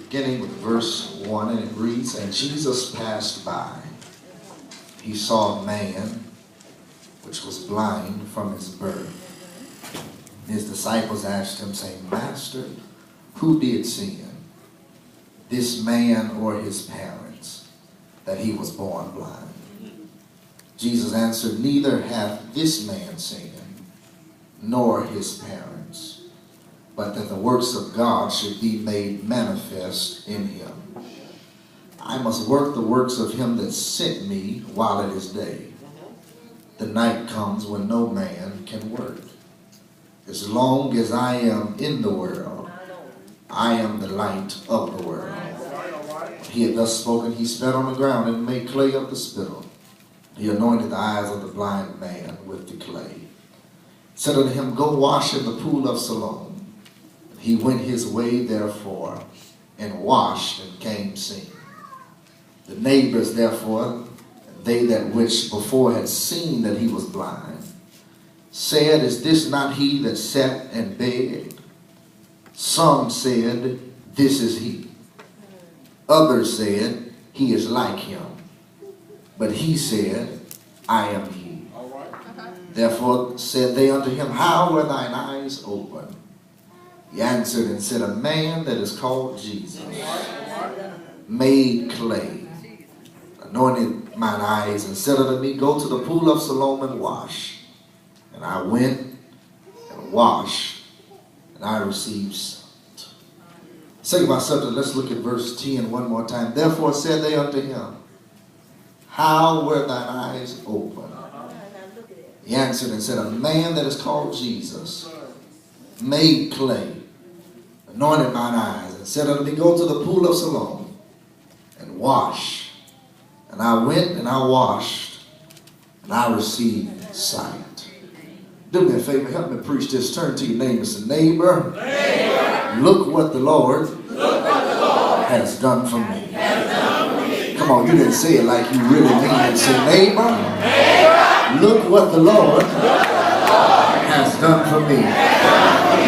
beginning with verse 1, and it reads, "And Jesus passed by. He saw a man which was blind from his birth. His disciples asked him, saying, Master, who did sin, this man or his parents, that he was born blind? Jesus answered, Neither hath this man sinned, nor his parents, but that the works of God should be made manifest in him. I must work the works of him that sent me while it is day. The night comes when no man can work. As long as I am in the world, I am the light of the world." He had thus spoken, he spat on the ground and made clay of the spittle. He anointed the eyes of the blind man with the clay. Said unto him, Go wash in the pool of Siloam. He went his way therefore, and washed, and came seeing. The neighbors therefore, they that which before had seen that he was blind, said, Is this not he that sat and begged? Some said, This is he. Others said, He is like him. But he said, I am he. Therefore said they unto him, How were thine eyes opened? He answered and said, A man that is called Jesus made clay, anointed mine eyes, and said unto me, Go to the pool of Siloam and wash. And I went and washed, and I received sight. Second my subject, let's look at verse 10 one more time. Therefore said they unto him, How were thine eyes opened? He answered and said, A man that is called Jesus made clay, anointed mine eyes, and said unto me, Go to the pool of Siloam and wash. And I went and I washed, and I received sight. Do me a favor, help me preach this. Turn to your neighbor and say, Neighbor, look what the Lord has done for me. Come on, you didn't say it like you really mean it. Say, Neighbor, look what the Lord has done for me.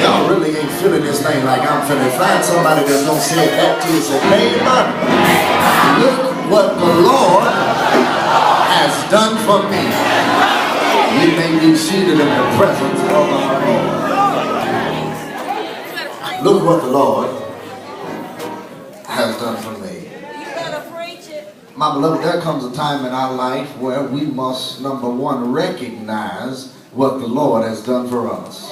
Y'all really ain't feeling this thing like I'm feeling. Find somebody that's going to say it back to you. Say, Neighbor, look what the Lord has done for me. We may be seated in the presence of our Lord. Look what the Lord has done for me. My beloved, there comes a time in our life where we must, number one, recognize what the Lord has done for us.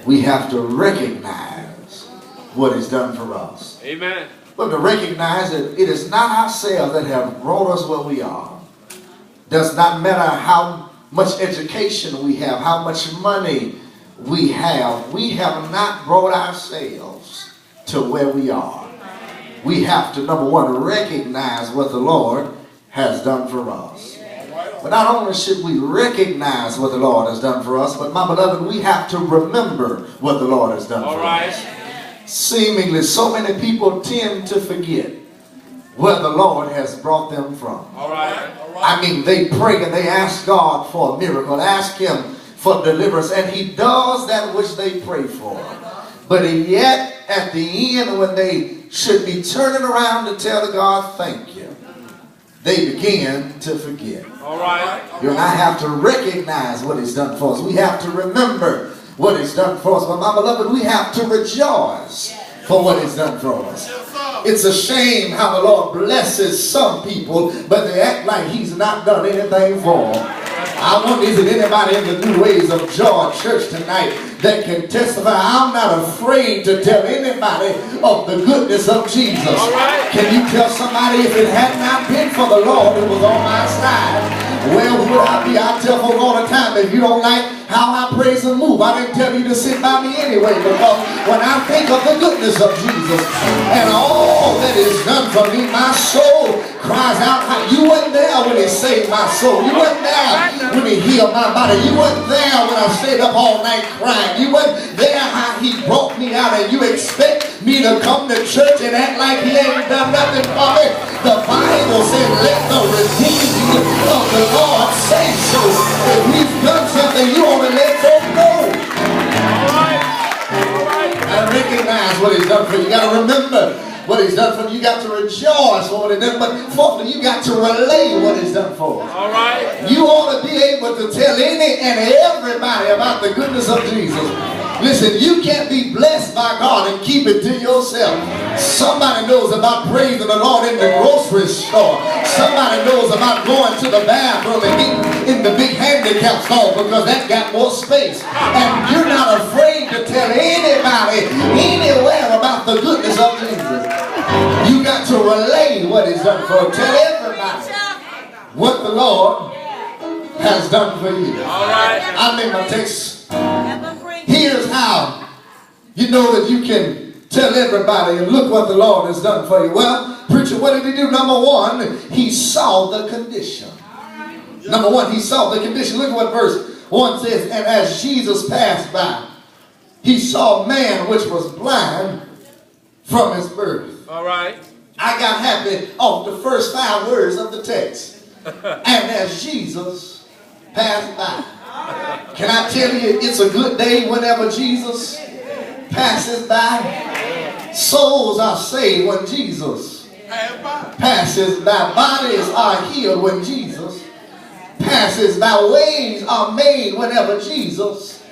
We have to recognize what He's done for us. Amen. But to recognize that it is not ourselves that have brought us where we are. Does not matter how much education we have, how much money we have not brought ourselves to where we are. We have to, number one, recognize what the Lord has done for us. But not only should we recognize what the Lord has done for us, but my beloved, we have to remember what the Lord has done for us. Seemingly, so many people tend to forget where the Lord has brought them from. I mean, they pray and they ask God for a miracle, ask Him for deliverance, and He does that which they pray for. But yet, at the end, when they should be turning around to tell God, thank you, they begin to forget. You and I have to recognize what He's done for us. We have to remember what He's done for us. But my beloved, we have to rejoice for what He's done for us. It's a shame how the Lord blesses some people, but they act like He's not done anything for them. I wonder, is it anybody in the New Ways of Joy Church tonight that can testify? I'm not afraid to tell anybody of the goodness of Jesus. Can you tell somebody, if it had not been for the Lord who was on my side, where would I be? I tell folks all the time, if you don't like how I praise and move, I didn't tell you to sit by me anyway, because when I think of the goodness of Jesus and all that is done for me, my soul cries out. You weren't there when He saved my soul. You weren't there when He healed my body. You weren't there when I stayed up all night crying. You weren't there how He brought me out, and you expect me to come to church and act like He ain't done nothing for me? The Bible said, let the redeemed of the Lord say so. If He's done something, you ought to let them know. And recognize what He's done for you. You got to remember what he's done for you. You got to rejoice for what he's done, but fourthly, you got to relay what he's done for us. All right. You ought to be able to tell any and everybody about the goodness of Jesus. Listen, you can't be blessed by God and keep it to yourself. Somebody knows about praising the Lord in the grocery store. Somebody knows about going to the bathroom and getting in the big handicap store because that's got more space. And you're not afraid to tell anybody anywhere about the goodness of Jesus. You got to relay what he's done for. Tell everybody what the Lord has done for you. All right. I made my text. Here's how you know that you can tell everybody and look what the Lord has done for you. Well, preacher, what did he do? Number one, he saw the condition. Number one, he saw the condition. Look at what verse 1 says. And as Jesus passed by, he saw a man which was blind from his birth. All right. I got happy off the first 5 words of the text. And as Jesus passed by. Can I tell you, it's a good day whenever Jesus passes by. Souls are saved when Jesus passes by. Bodies are healed when Jesus passes by. Ways are made whenever Jesus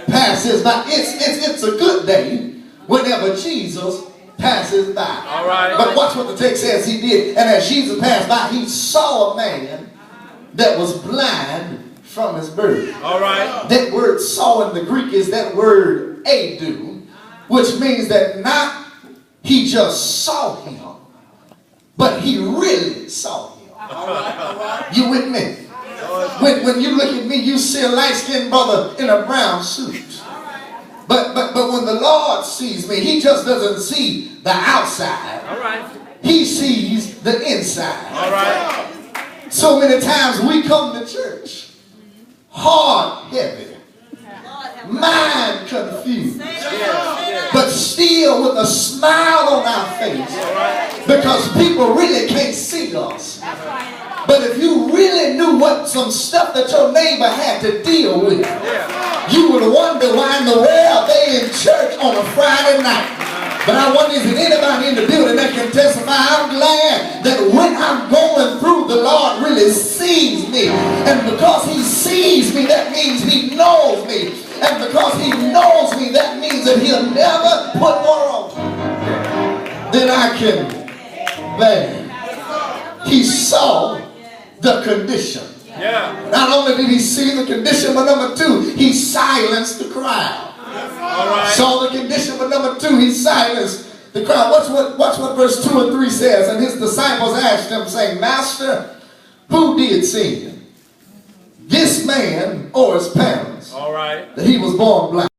passes by. It's a good day whenever Jesus passes by. All right. But watch what the text says he did. And as Jesus passed by, he saw a man that was blind from his birth. All right. That word saw in the Greek is that word adu, which means that not he just saw him, but he really saw him. All right. You with me? When you look at me, you see a light-skinned brother in a brown suit. But when the Lord sees me, he just doesn't see the outside. All right. He sees the inside. All right. So many times we come to church heart heavy, mind confused, but still with a smile on our face because people really can't see us. But if you really knew what some stuff that your neighbor had to deal with, you would wonder why in the world they in church on a Friday night. But I wonder, is there anybody in the building that can testify? I'm glad that when I'm going through, the Lord really sees me. And because he sees me, that means he knows me. And because he knows me, that means that he'll never put more on me than I can bear. He saw the condition. Yeah. Not only did he see the condition, but number 2, he silenced the crowd. All right. Saw the condition, but number 2, he silenced the crowd. Watch what verse 2 and 3 says. And his disciples asked him, saying, Master, who did sin? This man or his parents? All right. That he was born blind.